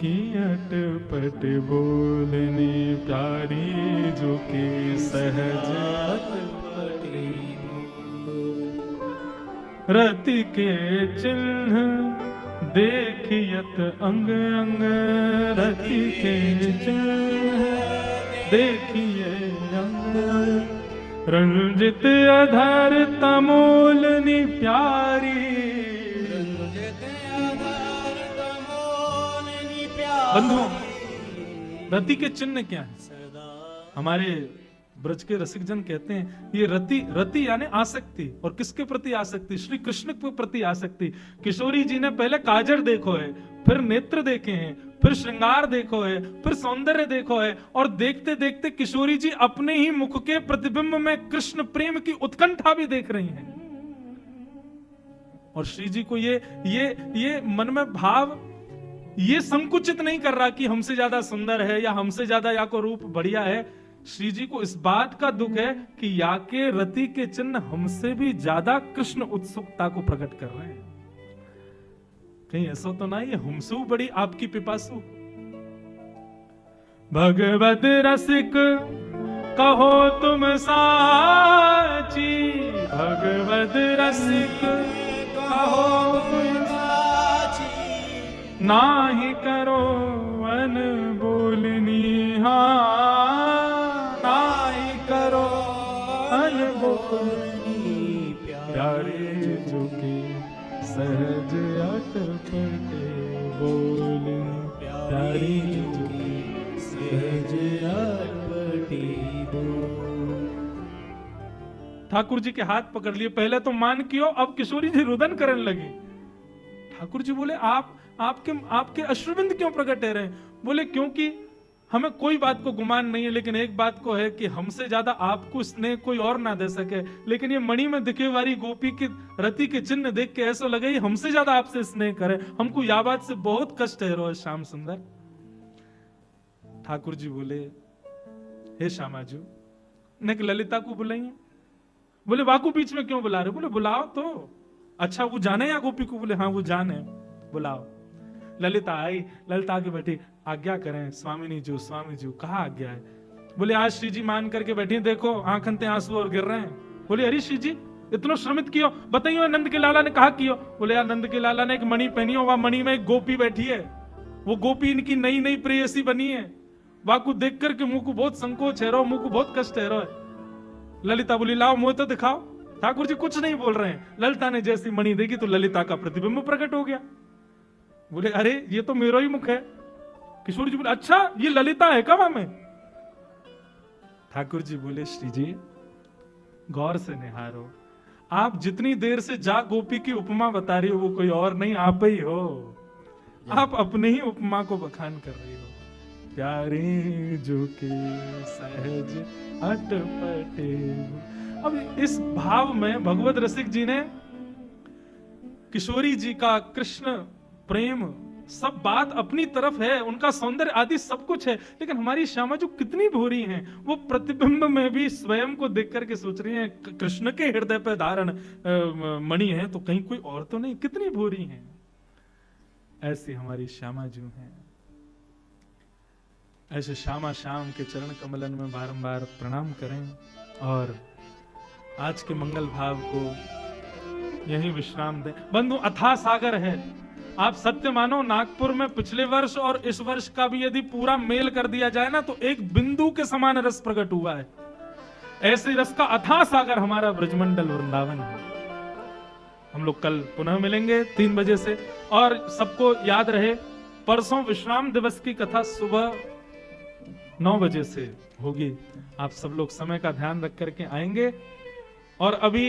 की अटपट बोलनी प्यारी जो की सहज अटपटी रति के चिन्ह देखियत अंग अंग रति के चिन्ह देखिए अंग रंजित अधर तमोलनी प्यारी बंधुओं, रति के चिन्ह क्या है? हमारे ब्रज के रसिक जन कहते हैं ये रति यानी आसक्ति। और किसके प्रति आसक्ति? श्री कृष्ण के प्रति आसक्ति। किशोरी जी ने पहले काजर देखो है, फिर नेत्र देखे हैं, फिर श्रृंगार देखो है, फिर सौंदर्य देखो है, और देखते देखते किशोरी जी अपने ही मुख के प्रतिबिंब में कृष्ण प्रेम की उत्कंठा भी देख रही हैं। और श्री जी को ये मन में भाव ये संकुचित नहीं कर रहा कि हमसे ज्यादा सुंदर है या हमसे ज्यादा या को रूप बढ़िया है। श्री जी को इस बात का दुख है कि या के रति के चिन्ह हमसे भी ज्यादा कृष्ण उत्सुकता को प्रकट कर रहे हैं। कहीं ऐसा तो नहीं है हमसे बड़ी आपकी पिपासु? भगवत रसिक कहो तुम साची, भगवत रसिक कहो तुम साची, नाही करो अन बोलनी नाही करो अन बोलनी प्यारे जो के सहज अटपटे बोलनी प्यारे जो के सहज अटपटी बोल। ठाकुर जी के हाथ पकड़ लिए, पहले तो मान कियो, अब किशोरी जी रुदन करने लगी। ठाकुर जी बोले आपके अश्रुबिंद क्यों प्रकट है रहे? बोले क्योंकि हमें कोई बात को गुमान नहीं है, लेकिन एक बात को है कि हमसे ज्यादा आपको स्नेह कोई और ना दे सके। लेकिन ये मणि में दिखे वाली गोपी की रति के चिन्ह देख के ऐसा लगे हमसे ज्यादा आपसे स्नेह करे। हमको यह बात से बहुत कष्ट है रो श्याम सुंदर। ठाकुर जी बोले हे श्यामाजू ने ललिता को बुलाइए। बोले वाकू बीच में क्यों बुला रहे? बोले बुलाओ तो। अच्छा वो जाने या गोपी को? बोले हाँ वो जाने, बुलाओ। ललिता आई, ललिता के बैठी, आज्ञा करें स्वामी जी। कहा आज्ञा है? बोले आज श्री जी मान करके बैठी, देखो आंखन ते आंसू और गिर रहे हैं। बोले अरे श्री जी इतना श्रमित कियो, बताइयो नंद के लाला ने कहा कियो? बोले यार नंद के लाला ने एक मणि पहनी हो, वह मणि में एक गोपी बैठी है, वो गोपी इनकी नई नई प्रेयसी बनी है। वाकू देख करके मुंह को बहुत संकोच है रो, मुंह को बहुत कष्ट है रो। ललिता बोली लाओ मुंह तो दिखाओ। ठाकुर जी कुछ नहीं बोल रहे हैं। ललिता ने जैसी मणि देखी तो ललिता का प्रतिबिंब प्रकट हो गया। बोले अरे ये तो मेरा ही मुख है। किशोर जी बोले अच्छा ये ललिता है कब में? ठाकुर जी बोले श्री जी गौर से निहारो, आप जितनी देर से जा गोपी की उपमा बता रही हो वो कोई और नहीं आप ही हो। आप अपने ही उपमा को बखान कर रही हो। प्यारे जो के सहज अटपटे। अब इस भाव में भगवत रसिक जी ने किशोरी जी का कृष्ण प्रेम सब बात अपनी तरफ है, उनका सौंदर्य आदि सब कुछ है, लेकिन हमारी श्यामा जो कितनी भोरी हैं, वो प्रतिबिंब में भी स्वयं को देख करके सोच रही हैं कृष्ण के हृदय पर धारण मणि है तो कहीं कोई और तो नहीं, कितनी भोरी हैं। ऐसी हमारी श्यामा जो हैं। ऐसे श्यामा श्याम के चरण कमलन में बारंबार प्रणाम करें और आज के मंगल भाव को यही विश्राम दें। बंधु अथाह सागर है। आप सत्य मानो नागपुर में पिछले वर्ष और इस वर्ष का भी यदि पूरा मेल कर दिया जाए ना तो एक बिंदु के समान रस प्रकट हुआ है। ऐसे रस का अथाह सागर हमारा ब्रजमंडल वृंदावन है। हम लोग कल पुनः मिलेंगे 3 बजे से। और सबको याद रहे परसों विश्राम दिवस की कथा सुबह 9 बजे से होगी। आप सब लोग समय का ध्यान रख करके आएंगे। और अभी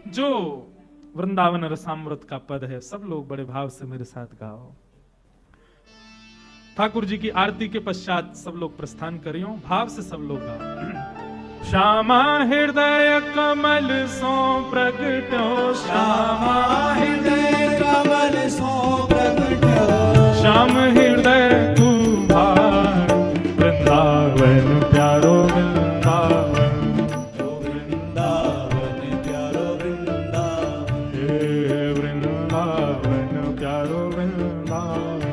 जो वृंदावन रसामृत का पद है सब लोग बड़े भाव से मेरे साथ गाओ। ठाकुर जी की आरती के पश्चात सब लोग प्रस्थान करियो, भाव से सब लोग गाओ। श्यामा हृदय कमल सो प्रगटो, श्यामा हृदय कमल सो प्रगटो, श्याम हृदय तू भार वृंदावन प्यारो वृंदावन, वृंदावन प्यारो वृंदावन, वृंदावन प्यारो वृंदावन,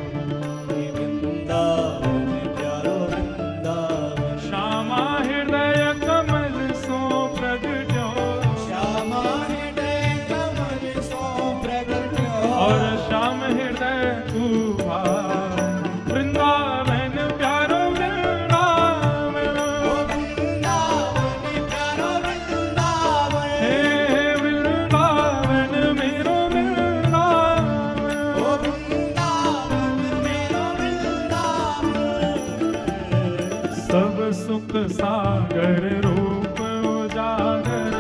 सागर रूप उजागर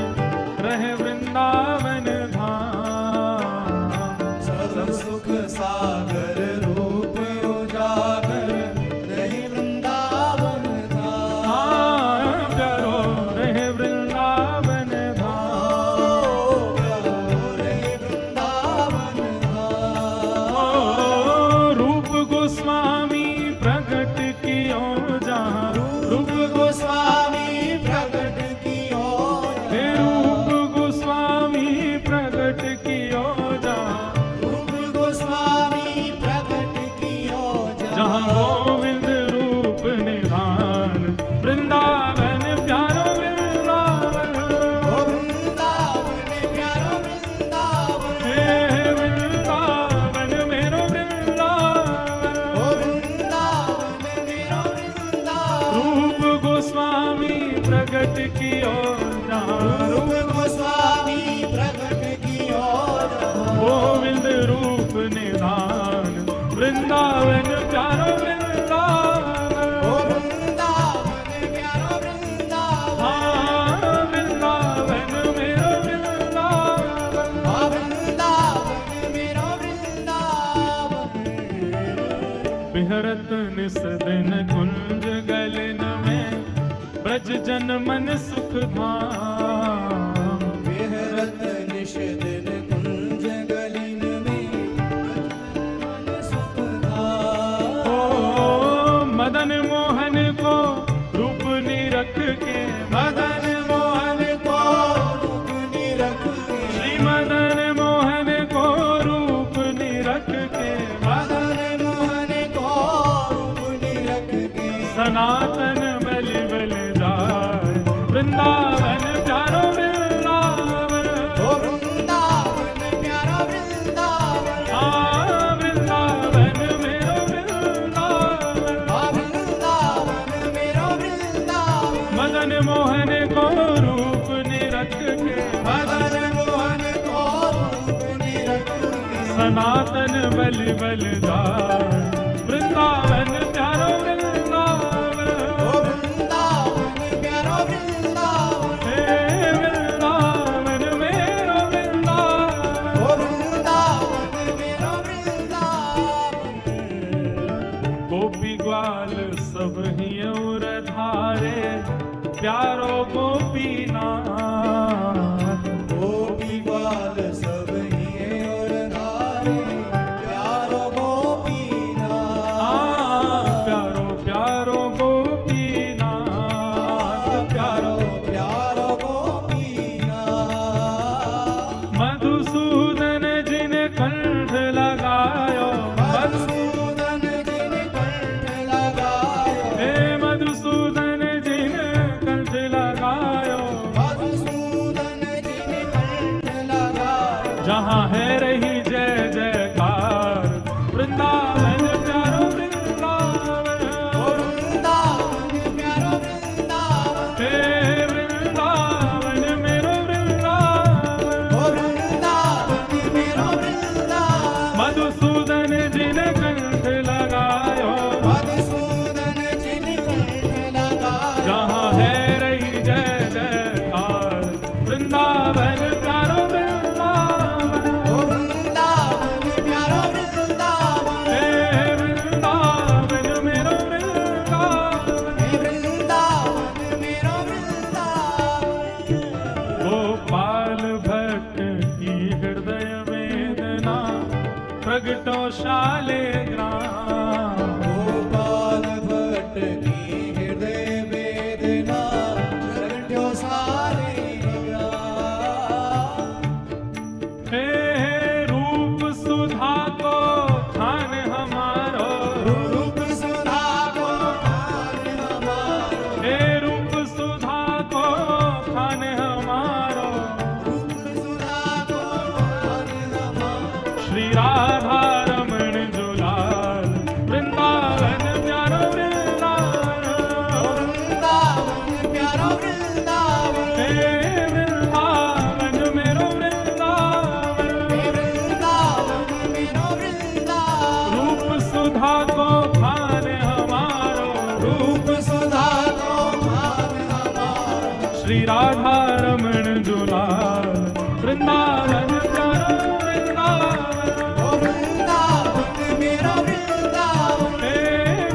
रहे वृंदावन धाम। सब सुख सागर रूप उजागर रहे वृंदावन धाम। हाँ, प्यारो रहे वृंदावन धाम। प्यारो रहे वृंदावन धाम। ओ, रूप गोस्वामी प्रकट कियो जहाँ, रूप गोस्वामी प्रकट कियो हे रूप गोस्वामी प्रकट कियो जहाँ, रूप गोस्वामी प्रकट कियो जहाँ गोविंद रूप निधान वृंदावन प्यारो वृंदावन। ओ वृंदावन प्यारो वृंदावन। हे वृंदावन मेरो वृंदावन। ओ वृंदावन मेरो वृंदावन। रूप गोस्वामी प्रकट कियो जहाँ, रूप गोस्वामी प्रकट कियो गोविंद रूप निधान वृंदावन प्यारो वृंदावन। ओ वृंदावन प्यारो वृंदावन। हाँ, वृंदावन मेरो वृंदावन। ओ वृंदावन मेरो वृंदावन। बिहरत निस दिन कुंज गलन में ब्रज जन मन सुख धाम। विहरत निश दिन कुंज गलिन में मन सुख धाम। ओ मदन मोहन को रूप निरख के, मदन मोहन को, रूप निरख के। श्री मदन मोहन को रूप निरख के, मदन मोहन को रूप निरख के। सनातन बलि बल जाय वृंदावन प्यारो वृंदावन। ओ वृंदावन प्यारा वृंदावन। हाँ, वृंदावन मेरो वृंदावन। ओ वृंदावन मेरो वृंदावन। मदन मोहन को रूप निरख के, मदन मोहन को रूप निरख के। सनातन बलि बल जाय वृंदावन प्यारो वृंदावन। ओ वृंदावन प्यारा वृंदावन। हे वृंदावन मेरो वृंदावन। ओ वृंदावन मेरो वृंदावन। गोपी ग्वाल सब ही और धारे प्यारो गोपीनाथ। गोपी ग्वाल सब ही और धारे प्यारो गोपीनाथ। प्यारो प्यारो गोपीनाथ, प्यारो प्यारो गोपीनाथ। मधुसूदन जिन कंठ लगायो, मधुसूदन जिन कंठ लगायो। हे मधुसूदन जिन कंठ लगायो, मधुसूदन जिन कंठ लगायो। जहाँ है रही जय जयकार वृंदावन प्यारो वृंदावन। ओ वृंदावन प्यारो वृंदावन। हे वृंदावन मेरो वृंदावन। ओ वृंदावन मेरो वृंदावन। मधुसूदन जिन कंठ लगायो, मधुसूदन जिन कंठ लगायो। जहाँ है रही जय जयकार वृंदावन प्यारो वृंदावन। ओ वृंदावन प्यारो वृंदावन। हे वृंदावन मेरो वृंदावन। हे वृंदावन मेरो वृंदावन। गोपाल भट्ट की हृदय वेदना प्रगटो शालिग्राम। गोपाल भट्ट की हृदय वेदना प्रगट्यो शालिग्राम। हे रूप सुधा को खान हमारो, रूप सुधा को खान हमारो। हे रूप सुधा को खान हमारो। रूप सुधा को खान हमारो। श्री राधा रमण जुलाल वृंदावन प्यारो वृंदावन। ओ वृंदावन प्यारो वृंदावन। श्री राधा रमण दुलार वृंदावन प्यारो वृंदावन ओ वृंदावन मेरा वृंदावन हे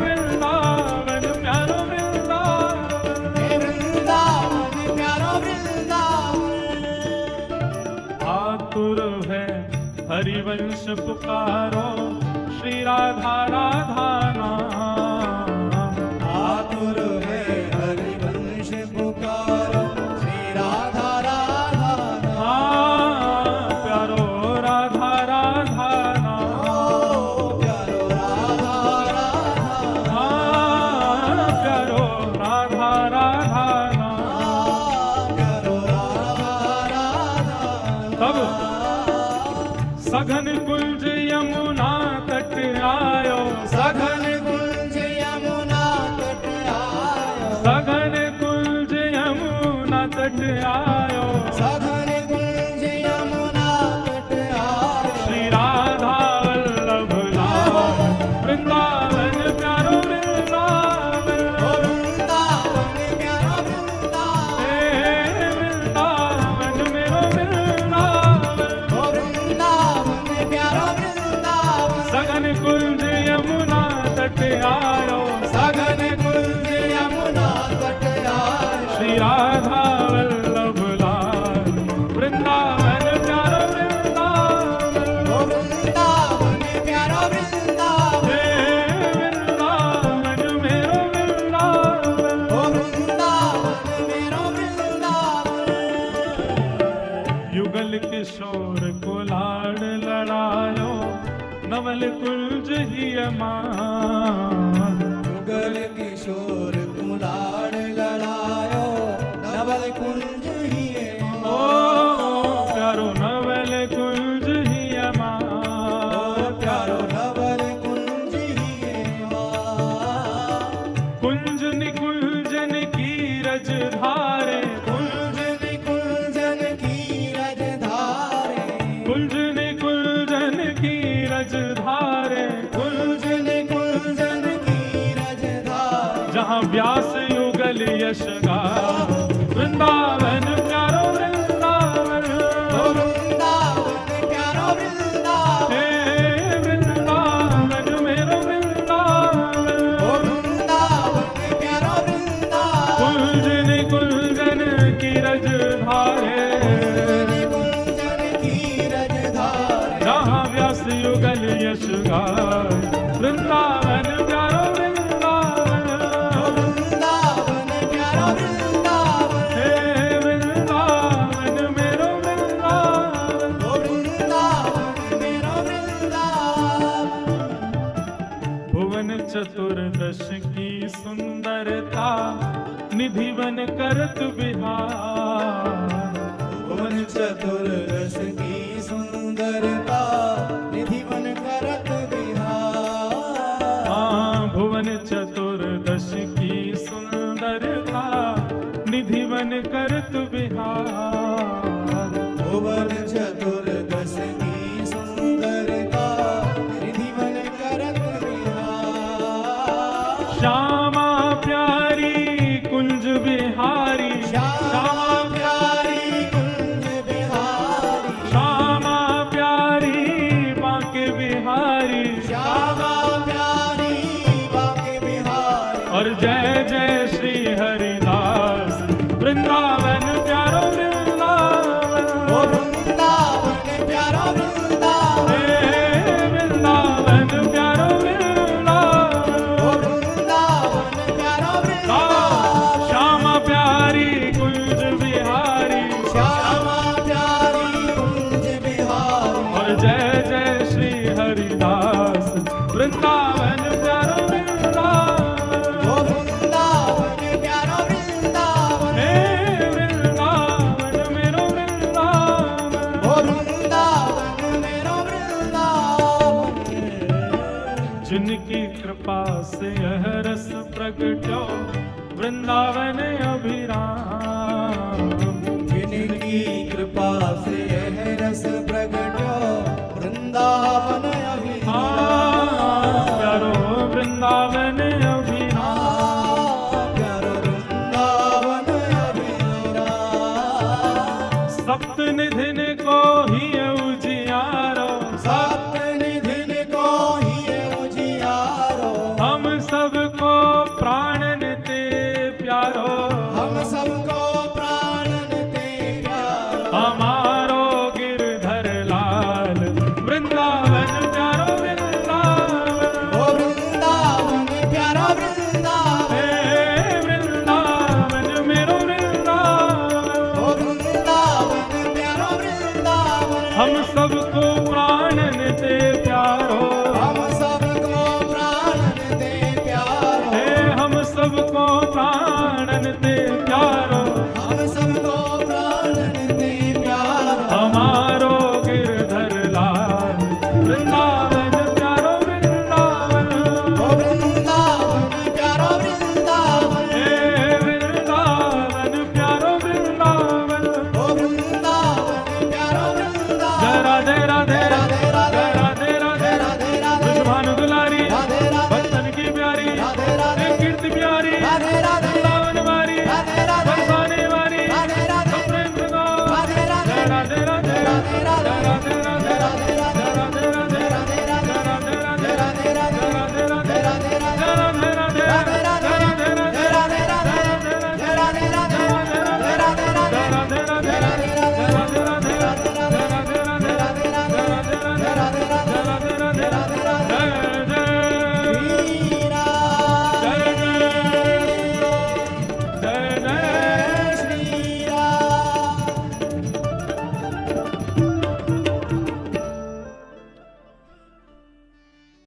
वृंदावन प्यारो वृंदावन हे वृंदावन प्यारो वृंदावन आतुर है हरिवंश पुकारो श्री राधा राधा नाम आतुर है हरिवंश पुकारो श्री राधा राधा नाम। प्यारो राधा राधा नाम ओ प्यारो राधा राधा प्यारो राधा राधा नाम प्यारो राधा राधा तब सघन कुंज यमुना तट आयो सघन कुंज यमुना तट आयो सघन कुंज यमुना तट आयो सघन कुंज यमुना तट आयो श्री राधा वल्लभ लाल वृंदावन प्यारो वृंदावन ओ वृंदावन प्यारो वृंदावन हे वृंदावन मेरो वृंदावन ओ वृंदावन प्यारो वृंदावन सघन कुंज यमुना तट आयो सघन कुंज यमुना तट आयो श्री राधा वल्लभ लाल वृंदावन प्यारो वृंदावन ओ वृंदावन प्यारो वृंदावन हे वृंदावन मेरो वृंदावन ओ वृंदावन मेरो वृंदावन युगल किशोर को लाड लड़ायो नवल कुंज ही अमान युगल किशोर कुलाड़ लड़ायो नवल कुंज ही ओ प्यारो नवल कुंज ही अमान प्यारो नवल कुंज ही कुंज निकुंजन की रज धारे कुंज निकुंजन की रज धारे कुंज निकुंजन की रज धारे कुंज निकुंजन की रज धारे जहाँ व्यास युगल यश गा वृंदावन प्यारो वृंदावन ओ वृंदावन प्यारो वृंदावन हे वृंदावन मेरो वृंदावन ओ वृंदावन प्यारो वृंदावन कुंज निकुंजन की रज धारे निकुंजन की रज धारे जहाँ व्यास युगल यश गा वृंदावन प्यारो वृंदावन ओ वृंदावन प्यारो वृंदावन हे वृंदावन मेरो वृंदावन ओ वृंदावन मेरो वृंदावन भुवन चतुर्दश की सुंदरता निधिवन करत बिहार भुवन चतुर्दश की सुंदरता निधिवन करत बिहार भुवन चतुर्दश की सुंदरता निधिवन करत बिहार भुवन चतुर्दश की सुंदरता निधिवन करत बिहार श्यामा प्यारी कुंज बिहारी श्यामा प्यारी कुंज बिहारी श्यामा प्यारी बांके बिहारी श्यामा प्यारी बाके बिहारी और जय जय श्री हरिदास वृंदावन प्यारो वृंदावन ओ वृंदावन प्यारो वृंदावन हे वृंदावन प्यारो वृंदावन ओ वृंदावन प्यारो वृंदावन श्यामा प्यारी कुंज बिहारी श्यामा प्यारी कुंज बिहारी और जय जय श्री हरिदास वृंदावन प्यारो वृंदावन ओ वृंदावन प्यारो वृंदावन हे वृंदावन मेरो वृंदावन ओ वृंदावन मेरो वृंदावन जिनकी कृपा से यह रस प्रगट्यो वृंदावन अभिराम जिनकी कृपा से यह रस प्रगट्यो वृंदावन अभिराम प्यारो वृंदावन अभिराम प्यारो वृंदावन अभिराम सप्त निधिन को ही उजियारो, सप्त निधिन को ही उजियारो, हम सबको प्राणन ते प्यारो, हम सबको प्राणन ते प्यारो, हमारा